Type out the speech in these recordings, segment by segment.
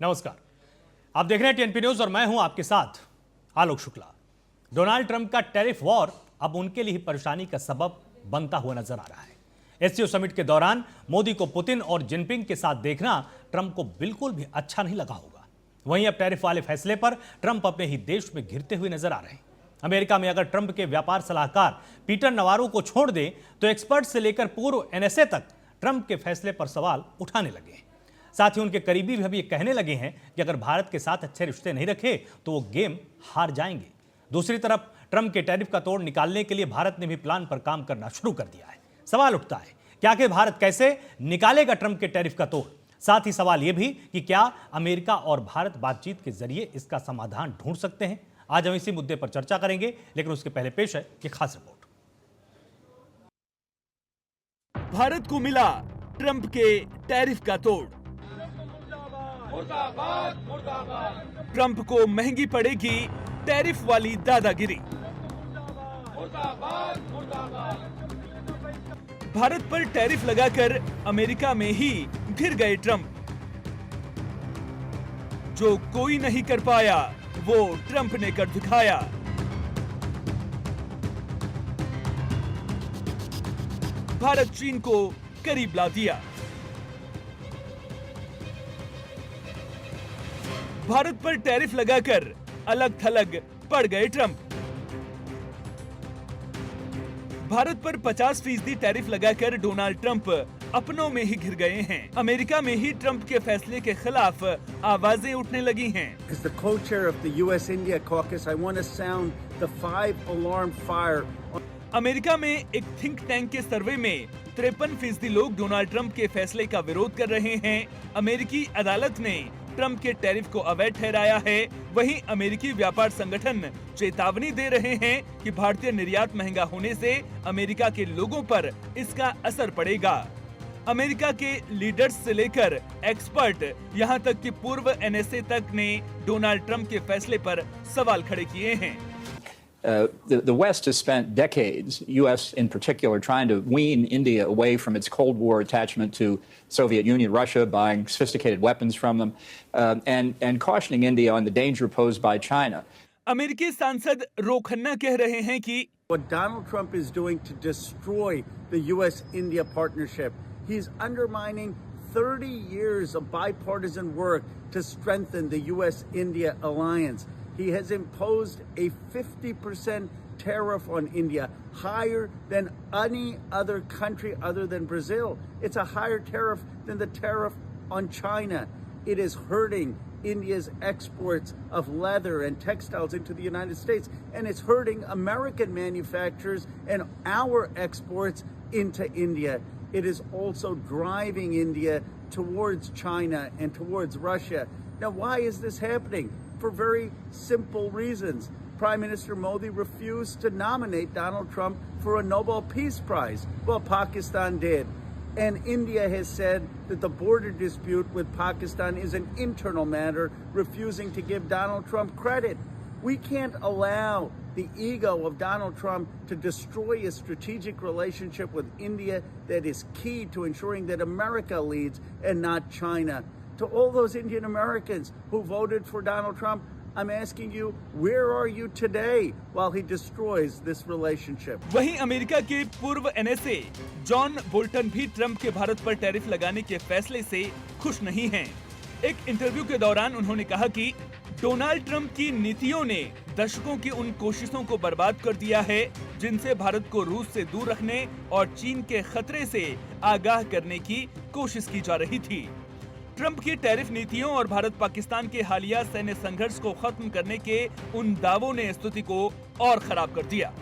नमस्कार, आप देख रहे हैं टीएनपी न्यूज और मैं हूं आपके साथ आलोक शुक्ला। डोनाल्ड ट्रंप का टैरिफ वॉर अब उनके लिए ही परेशानी का सबब बनता हुआ नजर आ रहा है। एससीओ समिट के दौरान मोदी को पुतिन और जिनपिंग के साथ देखना ट्रंप को बिल्कुल भी अच्छा नहीं लगा होगा। वहीं अब टैरिफ वाले फैसले पर ट्रंप अपने ही देश में घिरते हुए नजर आ रहे हैं। अमेरिका में अगर ट्रंप के व्यापार सलाहकार पीटर नवारो को छोड़ दें तो एक्सपर्ट से लेकर पूर्व एनएसए तक ट्रंप के फैसले पर सवाल उठाने लगे हैं। साथ ही उनके करीबी भी अब ये कहने लगे हैं कि अगर भारत के साथ अच्छे रिश्ते नहीं रखे तो वो गेम हार जाएंगे। दूसरी तरफ ट्रंप के टैरिफ का तोड़ निकालने के लिए भारत ने भी प्लान पर काम करना शुरू कर दिया है। सवाल उठता है कि आखिर भारत कैसे निकालेगा ट्रंप के टैरिफ का तोड़। साथ ही सवाल यह भी कि क्या अमेरिका और भारत बातचीत के जरिए इसका समाधान ढूंढ सकते हैं। आज हम इसी मुद्दे पर चर्चा करेंगे, लेकिन उसके पहले पेश है ये खास रिपोर्ट। भारत को मिला ट्रंप के टैरिफ का तोड़। ट्रंप को महंगी पड़ेगी टैरिफ वाली दादागिरी। भारत पर टैरिफ लगाकर अमेरिका में ही घिर गए ट्रंप। जो कोई नहीं कर पाया वो ट्रंप ने कर दिखाया। भारत चीन को करीब ला दिया। भारत पर टैरिफ लगाकर अलग थलग पड़ गए ट्रंप। भारत पर 50% टैरिफ लगाकर डोनाल्ड ट्रंप अपनों में ही घिर गए हैं। अमेरिका में ही ट्रंप के फैसले के खिलाफ आवाजें उठने लगी हैं। As the co-chair of the US-India caucus, I want to sound the 5-alarm fire. America में एक थिंक टैंक के सर्वे में 53% लोग डोनाल्ड ट्रंप के फैसले का विरोध कर रहे हैं। अमेरिकी अदालत ने ट्रंप के टैरिफ को अवैध ठहराया है। वहीं अमेरिकी व्यापार संगठन चेतावनी दे रहे हैं कि भारतीय निर्यात महंगा होने से अमेरिका के लोगों पर इसका असर पड़ेगा। अमेरिका के लीडर्स से लेकर एक्सपर्ट यहां तक कि पूर्व एनएसए तक ने डोनाल्ड ट्रंप के फैसले पर सवाल खड़े किए हैं। The West has spent decades, U.S. in particular, trying to wean India away from its Cold War attachment to Soviet Union, Russia, buying sophisticated weapons from them, and cautioning India on the danger posed by China. अमेरिकी सांसद रो खन्ना कह रहे हैं कि What Donald Trump is doing to destroy the US-India partnership, he's undermining 30 years of bipartisan work to strengthen the US-India alliance. He has imposed a 50% tariff on India, higher than any other country other than Brazil. It's a higher tariff than the tariff on China. It is hurting India's exports of leather and textiles into the United States, and it's hurting American manufacturers and our exports into India. It is also driving India towards China and towards Russia. Now, why is this happening? For very simple reasons. Prime Minister Modi refused to nominate Donald Trump for a Nobel Peace Prize. Well, Pakistan did. And India has said that the border dispute with Pakistan is an internal matter, refusing to give Donald Trump credit. We can't allow the ego of Donald Trump to destroy a strategic relationship with India that is key to ensuring that America leads and not China. To all those Indian Americans who voted for Donald Trump, I'm asking you, where are you today while he destroys this relationship? वहीं America के पूर्व NSA John Bolton भी Trump के भारत पर tariff लगाने के फैसले से खुश नहीं हैं। एक इंटरव्यू के दौरान उन्होंने कहा कि डोनाल्ड ट्रंप की नीतियों ने दशकों की उन कोशिशों को बर्बाद कर दिया है जिनसे भारत को रूस से दूर रखने और चीन के खतरे से आगाह करने की कोशिश की जा रही थी। ट्रंप की टैरिफ नीतियों और भारत पाकिस्तान के हालिया सैन्य संघर्ष को खत्म करने के उन दावों ने स्थिति को और खराब कर दिया।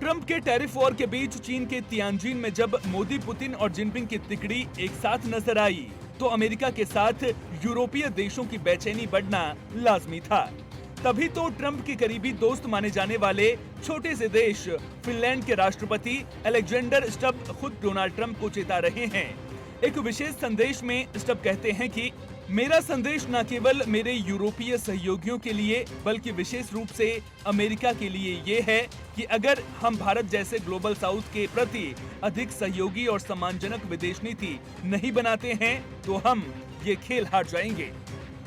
ट्रंप के टैरिफ वॉर के बीच चीन के तियानजिन में जब मोदी, पुतिन और जिनपिंग की तिकड़ी एक साथ नजर आई तो अमेरिका के साथ यूरोपीय देशों की बेचैनी बढ़ना लाजमी था। तभी तो ट्रंप के करीबी दोस्त माने जाने वाले छोटे से देश फिनलैंड के राष्ट्रपति अलेक्जेंडर स्टब खुद डोनाल्ड ट्रंप को चेता रहे हैं। एक विशेष संदेश में स्टब कहते हैं कि मेरा संदेश न केवल मेरे यूरोपीय सहयोगियों के लिए बल्कि विशेष रूप से अमेरिका के लिए ये है कि अगर हम भारत जैसे ग्लोबल साउथ के प्रति अधिक सहयोगी और सम्मानजनक विदेश नीति नहीं बनाते हैं तो हम ये खेल हार जाएंगे।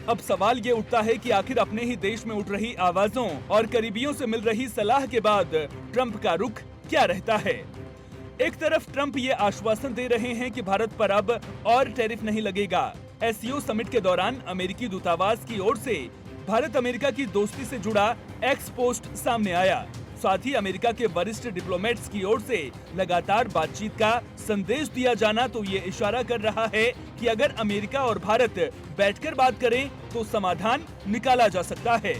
अब सवाल ये उठता है कि आखिर अपने ही देश में उठ रही आवाजों और करीबियों से मिल रही सलाह के बाद ट्रंप का रुख क्या रहता है। एक तरफ ट्रंप ये आश्वासन दे रहे हैं कि भारत पर अब और टैरिफ नहीं लगेगा। एससीओ समिट के दौरान अमेरिकी दूतावास की ओर से भारत अमेरिका की दोस्ती से जुड़ा एक्स पोस्ट सामने आया। साथ ही अमेरिका के वरिष्ठ डिप्लोमेट्स की ओर से लगातार बातचीत का संदेश दिया जाना तो ये इशारा कर रहा है कि अगर अमेरिका और भारत बैठकर बात करें तो समाधान निकाला जा सकता है।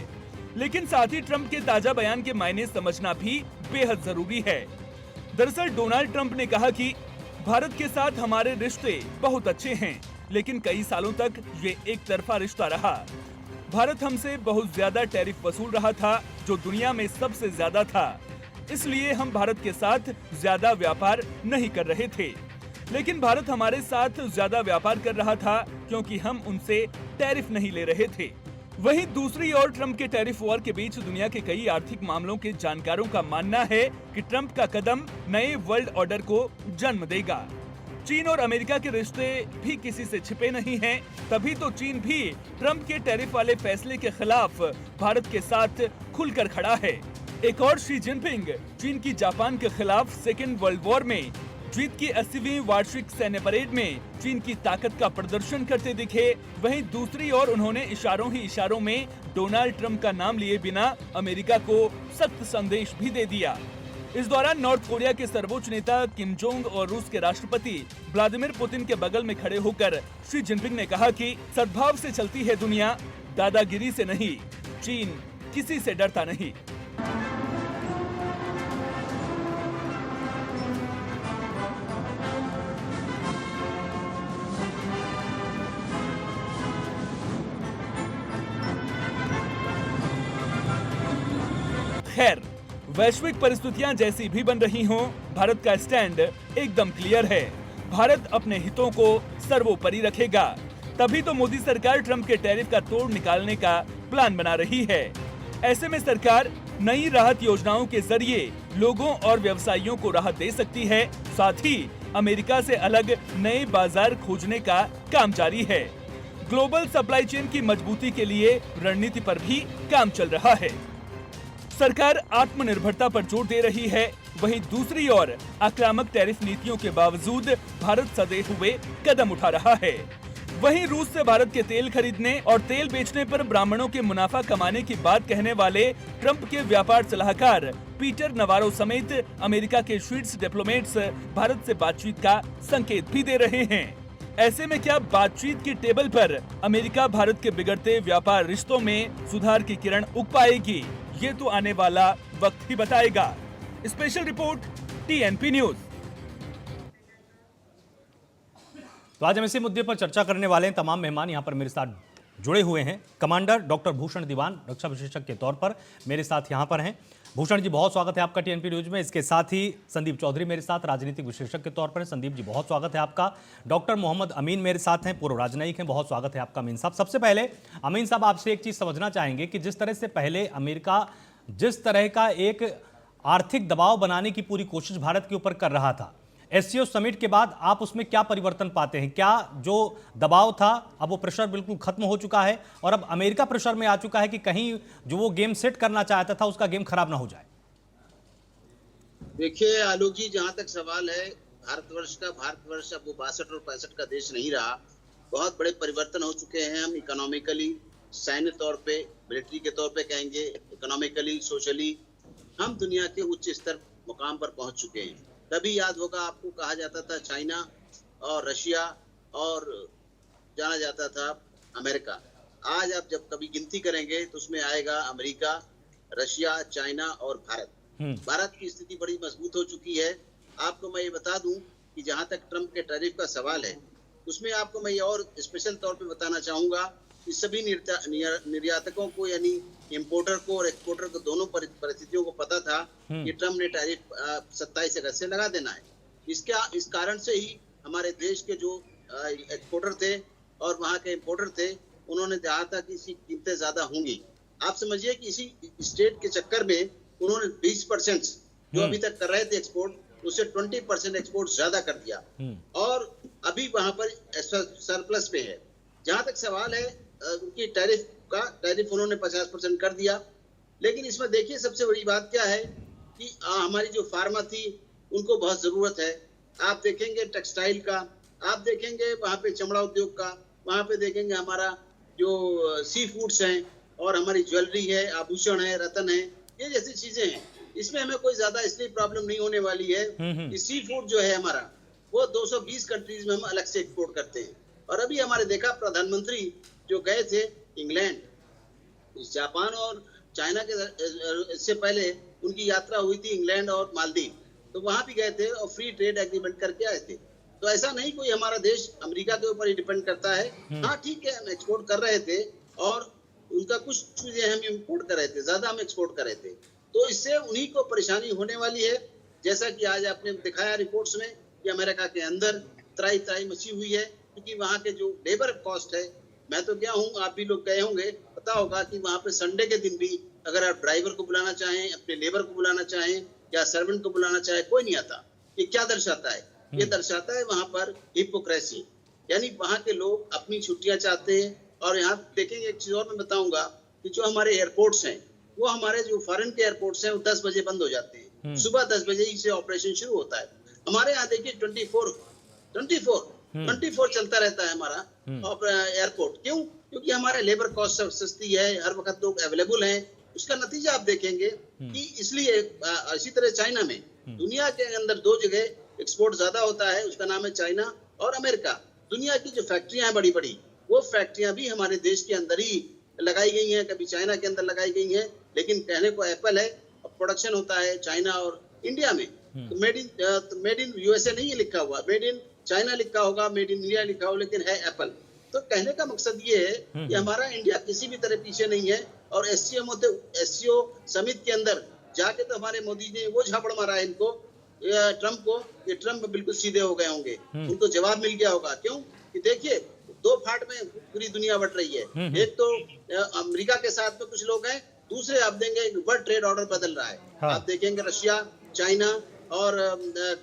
लेकिन साथ ही ट्रंप के ताजा बयान के मायने समझना भी बेहद जरूरी है। दरअसल डोनाल्ड ट्रंप ने कहा कि भारत के साथ हमारे रिश्ते बहुत अच्छे हैं, लेकिन कई सालों तक ये एक तरफा रिश्ता रहा। भारत हमसे बहुत ज्यादा टैरिफ वसूल रहा था, जो दुनिया में सबसे ज्यादा था। इसलिए हम भारत के साथ ज्यादा व्यापार नहीं कर रहे थे। लेकिन भारत हमारे साथ ज्यादा व्यापार कर रहा था क्योंकि हम उनसे टैरिफ नहीं ले रहे थे। वहीं दूसरी ओर ट्रंप के टैरिफ वॉर के बीच दुनिया के कई आर्थिक मामलों के जानकारों का मानना है कि ट्रंप का कदम नए वर्ल्ड ऑर्डर को जन्म देगा। चीन और अमेरिका के रिश्ते भी किसी से छिपे नहीं हैं, तभी तो चीन भी ट्रंप के टैरिफ वाले फैसले के खिलाफ भारत के साथ खुलकर खड़ा है। एक और शी जिनपिंग चीन की जापान के खिलाफ सेकेंड वर्ल्ड वॉर में जीत की 80वीं वार्षिक सैन्य परेड में चीन की ताकत का प्रदर्शन करते दिखे। वहीं दूसरी ओर उन्होंने इशारों ही इशारों में डोनाल्ड ट्रंप का नाम लिए बिना अमेरिका को सख्त संदेश भी दे दिया। इस दौरान नॉर्थ कोरिया के सर्वोच्च नेता किम जोंग और रूस के राष्ट्रपति व्लादिमीर पुतिन के बगल में खड़े होकर शी जिनपिंग ने कहा कि सद्भाव से चलती है दुनिया, दादागिरी से नहीं। चीन किसी से डरता नहीं। खैर, वैश्विक परिस्थितियां जैसी भी बन रही हों, भारत का स्टैंड एकदम क्लियर है। भारत अपने हितों को सर्वोपरि रखेगा। तभी तो मोदी सरकार ट्रंप के टैरिफ का तोड़ निकालने का प्लान बना रही है। ऐसे में सरकार नई राहत योजनाओं के जरिए लोगों और व्यवसायियों को राहत दे सकती है। साथ ही अमेरिका से अलग नए बाजार खोजने का काम जारी है। ग्लोबल सप्लाई चेन की मजबूती के लिए रणनीति पर भी काम चल रहा है। सरकार आत्मनिर्भरता पर जोर दे रही है। वहीं दूसरी ओर आक्रामक टैरिफ नीतियों के बावजूद भारत सधे हुए कदम उठा रहा है। वहीं रूस से भारत के तेल खरीदने और तेल बेचने पर ब्राह्मणों के मुनाफा कमाने की बात कहने वाले ट्रंप के व्यापार सलाहकार पीटर नवारो समेत अमेरिका के शीर्ष डिप्लोमेट्स भारत से बातचीत का संकेत भी दे रहे हैं। ऐसे में क्या बातचीत की टेबल पर अमेरिका भारत के बिगड़ते व्यापार रिश्तों में सुधार की किरण उग पाएगी? ये तो आने वाला वक्त ही बताएगा। Special report TNP news. तो आज हम इसी मुद्दे पर चर्चा करने वाले हैं। तमाम मेहमान यहां पर मेरे साथ जुड़े हुए हैं। कमांडर डॉक्टर भूषण दीवान रक्षा विशेषज्ञ के तौर पर मेरे साथ यहां पर हैं। भूषण जी, बहुत स्वागत है आपका टीएनपी न्यूज में। इसके साथ ही संदीप चौधरी मेरे साथ राजनीतिक विशेषज्ञ के तौर पर हैं। संदीप जी, बहुत स्वागत है आपका। डॉक्टर मोहम्मद अमीन मेरे साथ हैं, पूर्व राजनयिक हैं। बहुत स्वागत है आपका अमीन साहब। सबसे पहले अमीन साहब, आपसे एक चीज समझना चाहेंगे कि जिस तरह से पहले अमेरिका जिस तरह का एक आर्थिक दबाव बनाने की पूरी कोशिश भारत के ऊपर कर रहा था, एससीओ समिट के बाद आप उसमें क्या परिवर्तन पाते हैं? क्या जो दबाव था अब वो प्रेशर बिल्कुल खत्म हो चुका है और अब अमेरिका प्रेशर में आ चुका है कि कहीं जो वो गेम सेट करना चाहता था उसका गेम खराब ना हो जाए? देखिए आलोक जी, जहां तक सवाल है भारतवर्ष अब वो 62 और 65 का देश नहीं रहा। बहुत बड़े परिवर्तन हो चुके हैं। हम इकोनॉमिकली, सैन्य तौर पे, मिलिट्री के तौर पे कहेंगे, इकोनॉमिकली, सोशली हम दुनिया के उच्च स्तर मुकाम पर पहुंच चुके हैं। तभी याद होगा आपको, कहा जाता था चाइना और रशिया और जाना जाता था अमेरिका। आज आप जब कभी गिनती करेंगे तो उसमें आएगा अमेरिका, रशिया, चाइना और भारत। भारत की स्थिति बड़ी मजबूत हो चुकी है। आपको मैं ये बता दूं कि जहां तक ट्रंप के टैरिफ का सवाल है, उसमें आपको मैं ये और स्पेशल तौर पे बताना चाहूंगा कि सभी निर्यातकों को, यानी इंपोर्टर को और एक्सपोर्टर को, दोनों परिस्थितियों को पता था कि ट्रंप ने टैरिफ 27 अगस्त से लगा देना है। इस कारण से ही हमारे देश के जो एक्सपोर्टर थे और वहाँ के इंपोर्टर थे, उन्होंने कहा था कि इसकी कीमतें ज्यादा होंगी। आप समझिए कि इसी स्टेट के चक्कर में उन्होंने 20% जो अभी तक कर रहे थे एक्सपोर्ट, उससे 20% एक्सपोर्ट ज्यादा कर दिया और अभी वहां पर सरप्लस पे है। जहां तक सवाल है उनकी टैरिफ उन्होंने 50% कर दिया। लेकिन इसमें देखिए सबसे बड़ी बात क्या है कि हमारी जो फार्मा थी उनको बहुत जरूरत है। आप देखेंगे टेक्सटाइल का, आप देखेंगे वहाँ पे चमड़ा उद्योग का, वहाँ पे देखेंगे हमारा जो सी फूड्स हैं और हमारी ज्वेलरी है, आभूषण है, रत्न है, ये जैसी चीजें हैं। इसमें हमें कोई ज्यादा इसलिए प्रॉब्लम नहीं होने वाली है कि सी फूड जो है हमारा वो 220 कंट्रीज में हम अलग से एक्सपोर्ट करते हैं। और अभी हमारे देखा प्रधानमंत्री जो गए थे इंग्लैंड, जापान और चाइना के इससे पहले उनकी यात्रा हुई थी इंग्लैंड और मालदीव, तो वहां भी गए थे और फ्री ट्रेड एग्रीमेंट करके आए थे। तो ऐसा नहीं कोई हमारा देश अमेरिका के ऊपर ही डिपेंड करता है। हाँ ठीक है, हम एक्सपोर्ट कर रहे थे और उनका कुछ चीजें हम इम्पोर्ट कर रहे थे, ज्यादा हम एक्सपोर्ट कर रहे थे, तो इससे उन्हीं को परेशानी होने वाली है। जैसा कि आज आपने दिखाया रिपोर्ट्स में कि अमेरिका के अंदर त्राई मची हुई है, क्योंकि वहाँ के जो लेबर कॉस्ट है, मैं तो गया हूँ, आप भी लोग गए होंगे, पता होगा कि वहाँ पे संडे के दिन भी अगर आप ड्राइवर को बुलाना चाहें, अपने लेबर को बुलाना चाहें या सर्वेंट को बुलाना चाहें, कोई नहीं आता। ये क्या दर्शाता है? ये दर्शाता है वहाँ पर हिपोक्रेसी, यानी वहाँ के लोग अपनी छुट्टियां चाहते हैं। और यहाँ देखेंगे एक चीज और मैं बताऊंगा कि जो हमारे एयरपोर्ट्स हैं, वो हमारे जो फॉरेन के एयरपोर्ट्स हैं वो 10 बजे बंद हो जाते हैं, सुबह 10 बजे ही से ऑपरेशन शुरू होता है। हमारे यहाँ देखिए 24 चलता रहता है हमारा एयरपोर्ट। क्यों? क्योंकि हमारे लेबर कॉस्ट सस्ती है, हर वक्त लोग अवेलेबल हैं। उसका नतीजा आप देखेंगे कि इसलिए इसी तरह चाइना में दुनिया के अंदर 2 जगह एक्सपोर्ट ज्यादा होता है, उसका नाम है चाइना और अमेरिका। दुनिया की जो फैक्ट्रियां हैं बड़ी बड़ी, वो फैक्ट्रियां भी हमारे देश के अंदर ही लगाई गई हैं, कभी चाइना के अंदर लगाई गई हैं। लेकिन कहने को एप्पल है, प्रोडक्शन होता है चाइना और इंडिया में। तो मेड इन यूएसए नहीं है लिखा हुआ, मेड इन चाइना लिखा होगा, मेड इन इंडिया लिखा होगा, लेकिन है एप्पल। तो कहने का मकसद ये है कि हमारा इंडिया किसी भी तरह पीछे नहीं है। और एससीओ समिट के अंदर जाके तो हमारे मोदी जी वो झापड़ मारा है इनको, ट्रम्प को, ये ट्रम्प बिल्कुल सीधे हो गए होंगे, उनको जवाब मिल गया होगा। क्यों? कि देखिए 2 फाट में पूरी दुनिया बट रही है। एक तो अमेरिका के साथ में कुछ लोग हैं, दूसरे आप देंगे वर्ल्ड ट्रेड ऑर्डर बदल रहा है। हाँ। आप देखेंगे रशिया, चाइना और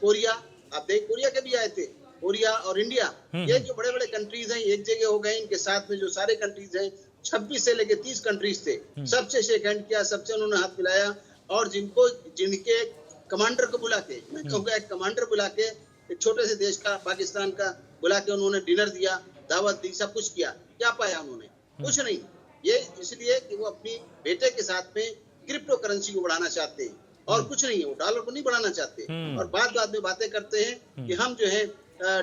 कोरिया, आप देख कोरिया के भी आए थे, कोरिया और इंडिया, ये जो बड़े बड़े कंट्रीज हैं एक जगह हो गए। इनके साथ में जो सारे कंट्रीज हैं 26 से लेके 30 कंट्रीज थे, सबसे शेक हैंड किया, सबसे उन्होंने हाथ मिलाया। और जिनके कमांडर को बुला के, मैं कहूँगा एक कमांडर बुला के, एक छोटे से देश का, पाकिस्तान का बुला के उन्होंने डिनर दिया, दावत दी, सब कुछ किया। क्या पाया उन्होंने? कुछ नहीं। ये इसलिए कि वो अपनी बेटे के साथ में क्रिप्टो करेंसी को बढ़ाना चाहते हैं और कुछ नहीं है, वो डॉलर को नहीं बढ़ाना चाहते। और बाद में बातें करते हैं कि हम जो है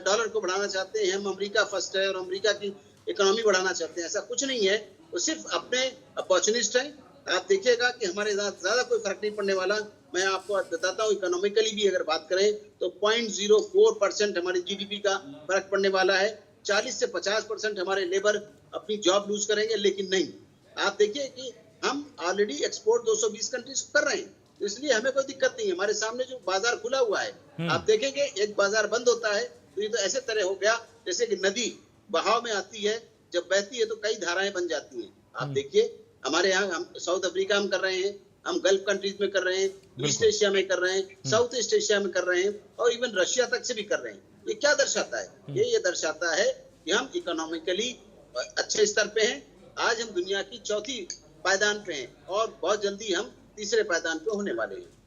डॉलर को बढ़ाना चाहते हैं, हम अमेरिका फर्स्ट है और अमेरिका की इकोनॉमी बढ़ाना चाहते हैं। ऐसा कुछ नहीं है, वो सिर्फ अपने अपॉर्चुनिस्ट हैं। आप देखिएगा कि हमारे साथ ज्यादा कोई फर्क नहीं पड़ने वाला। मैं आपको बताता हूँ, इकोनॉमिकली भी अगर बात करें तो 0.04% हमारी जीडीपी का फर्क पड़ने वाला है। 40 से 50% हमारे लेबर अपनी जॉब लूज करेंगे, लेकिन नहीं। आप देखिए कि हम ऑलरेडी एक्सपोर्ट 220 कंट्रीज कर रहे हैं, इसलिए हमें कोई दिक्कत नहीं है। हमारे सामने जो बाजार खुला हुआ है, आप देखेंगे एक बाजार बंद होता है तो ये तो ऐसे तरह हो गया जैसे कि नदी बहाव में आती है, जब बहती है तो कई धाराएं बन जाती हैं। आप देखिए हमारे यहाँ, हम साउथ अफ्रीका में कर रहे हैं, हम गल्फ कंट्रीज में कर रहे हैं, ईस्ट एशिया में कर रहे हैं, साउथ ईस्ट एशिया में कर रहे हैं और इवन रशिया तक से भी कर रहे हैं। ये क्या दर्शाता है? ये दर्शाता है कि हम इकोनॉमिकली अच्छे स्तर पे हैं। आज हम दुनिया की 4थी पायदान पे हैं और बहुत जल्दी हम तीसरे पायदान पे होने वाले हैं।